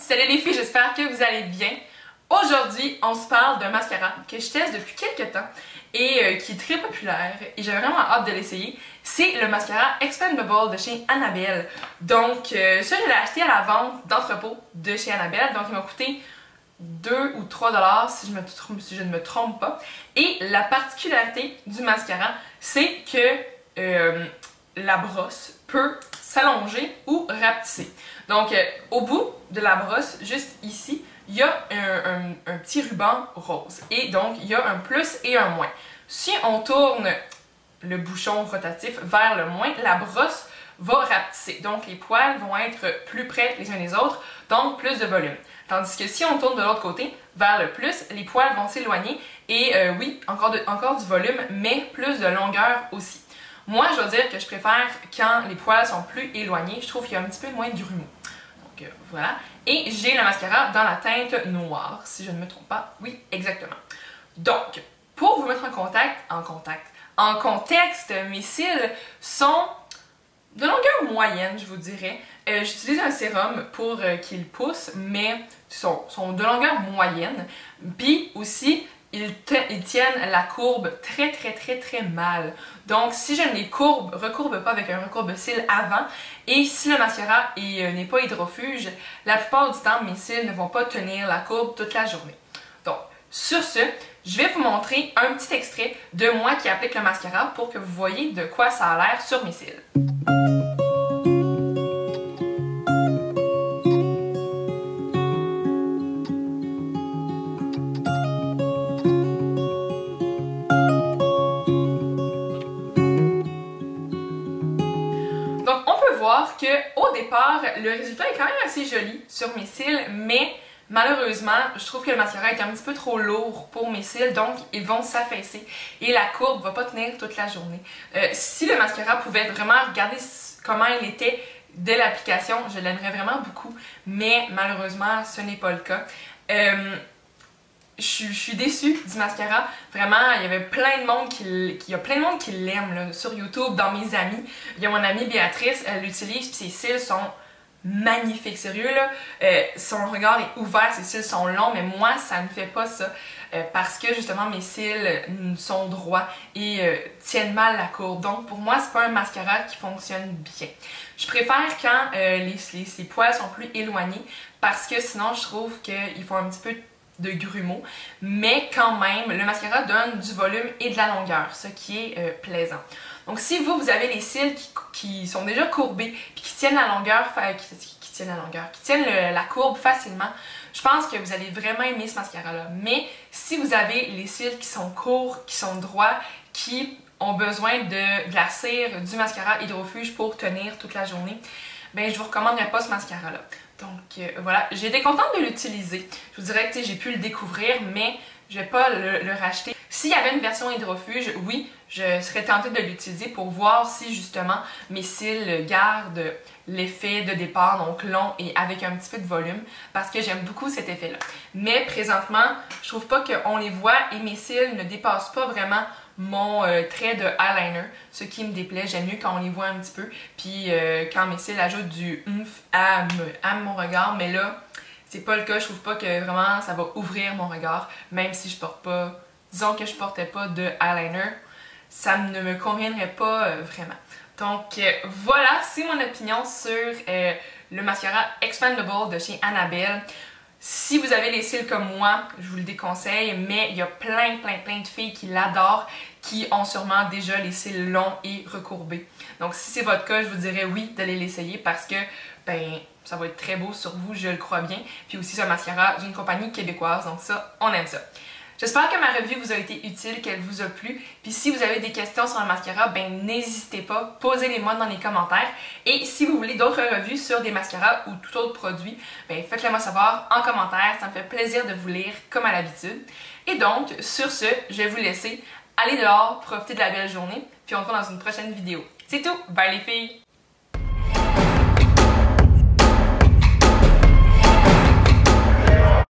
Salut les filles, j'espère que vous allez bien. Aujourd'hui, on se parle d'un mascara que je teste depuis quelques temps et qui est très populaire et j'ai vraiment hâte de l'essayer. C'est le mascara Expandable de chez Annabelle. Donc, ça, je l'ai acheté à la vente d'entrepôt de chez Annabelle. Donc, il m'a coûté 2 ou 3 $ si je ne me trompe pas. Et la particularité du mascara, c'est que la brosse peut s'allonger ou rapetisser. Donc, au bout de la brosse, juste ici, il y a un petit ruban rose. Et donc, il y a un plus et un moins. Si on tourne le bouchon rotatif vers le moins, la brosse va rapetisser. Donc, les poils vont être plus près les uns des autres, donc plus de volume. Tandis que si on tourne de l'autre côté, vers le plus, les poils vont s'éloigner et oui, encore du volume, mais plus de longueur aussi. Moi, je dois dire que je préfère quand les poils sont plus éloignés. Je trouve qu'il y a un petit peu moins de grumeaux. Donc voilà. Et j'ai le mascara dans la teinte noire, si je ne me trompe pas. Oui, exactement. Donc, pour vous mettre en contexte, mes cils sont de longueur moyenne, je vous dirais. J'utilise un sérum pour qu'ils poussent, mais ils sont de longueur moyenne. Puis aussi, ils tiennent la courbe très mal. Donc, si je ne les recourbe pas avec un recourbe-cils avant, et si le mascara n'est pas hydrofuge, la plupart du temps, mes cils ne vont pas tenir la courbe toute la journée. Donc, sur ce, je vais vous montrer un petit extrait de moi qui applique le mascara pour que vous voyez de quoi ça a l'air sur mes cils. Donc, on peut voir qu'au départ, le résultat est quand même assez joli sur mes cils, mais malheureusement, je trouve que le mascara est un petit peu trop lourd pour mes cils, donc ils vont s'affaisser et la courbe va pas tenir toute la journée. Si le mascara pouvait vraiment regarder comment il était dès l'application, je l'aimerais vraiment beaucoup, mais malheureusement, ce n'est pas le cas. Je suis déçue du mascara. Vraiment, il y avait plein de monde qui l'aime sur YouTube, dans mes amis. Il y a mon amie Béatrice, elle l'utilise, puis ses cils sont magnifiques. Sérieux, là, son regard est ouvert, ses cils sont longs, mais moi, ça ne fait pas ça. Parce que justement, mes cils sont droits et tiennent mal la courbe. Donc, pour moi, c'est pas un mascara qui fonctionne bien. Je préfère quand les poils sont plus éloignés parce que sinon, je trouve qu'ils font un petit peu de grumeaux, mais quand même, le mascara donne du volume et de la longueur, ce qui est plaisant. Donc si vous avez les cils qui sont déjà courbés, puis qui tiennent la longueur, qui tiennent la courbe facilement, je pense que vous allez vraiment aimer ce mascara-là. Mais si vous avez les cils qui sont courts, qui sont droits, qui ont besoin de la cire, du mascara hydrofuge pour tenir toute la journée, ben je vous recommanderais pas ce mascara-là. Donc voilà, j'ai été contente de l'utiliser. Je vous dirais que j'ai pu le découvrir, mais je vais pas le racheter. S'il y avait une version hydrofuge, oui, je serais tentée de l'utiliser pour voir si justement mes cils gardent l'effet de départ, donc long et avec un petit peu de volume, parce que j'aime beaucoup cet effet-là. Mais présentement, je trouve pas qu'on les voit et mes cils ne dépassent pas vraiment mon trait de eyeliner, ce qui me déplaît. J'aime mieux quand on les voit un petit peu, puis quand mes cils ajoutent du oomph à mon regard, mais là, c'est pas le cas. Je trouve pas que vraiment ça va ouvrir mon regard, même si je porte pas, disons que je portais pas de eyeliner, ça ne me conviendrait pas vraiment. Donc voilà, c'est mon opinion sur le mascara Expandable de chez Annabelle. Si vous avez les cils comme moi, je vous le déconseille, mais il y a plein de filles qui l'adorent, qui ont sûrement déjà les cils longs et recourbés. Donc si c'est votre cas, je vous dirais oui d'aller l'essayer parce que ben ça va être très beau sur vous, je le crois bien. Puis aussi c'est un mascara d'une compagnie québécoise, donc ça, on aime ça. J'espère que ma revue vous a été utile, qu'elle vous a plu. Puis si vous avez des questions sur le mascara, ben n'hésitez pas, posez-les-moi dans les commentaires. Et si vous voulez d'autres revues sur des mascaras ou tout autre produit, ben faites-le moi savoir en commentaire. Ça me fait plaisir de vous lire comme à l'habitude. Et donc, sur ce, je vais vous laisser aller dehors, profiter de la belle journée. Puis on se voit dans une prochaine vidéo. C'est tout! Bye les filles!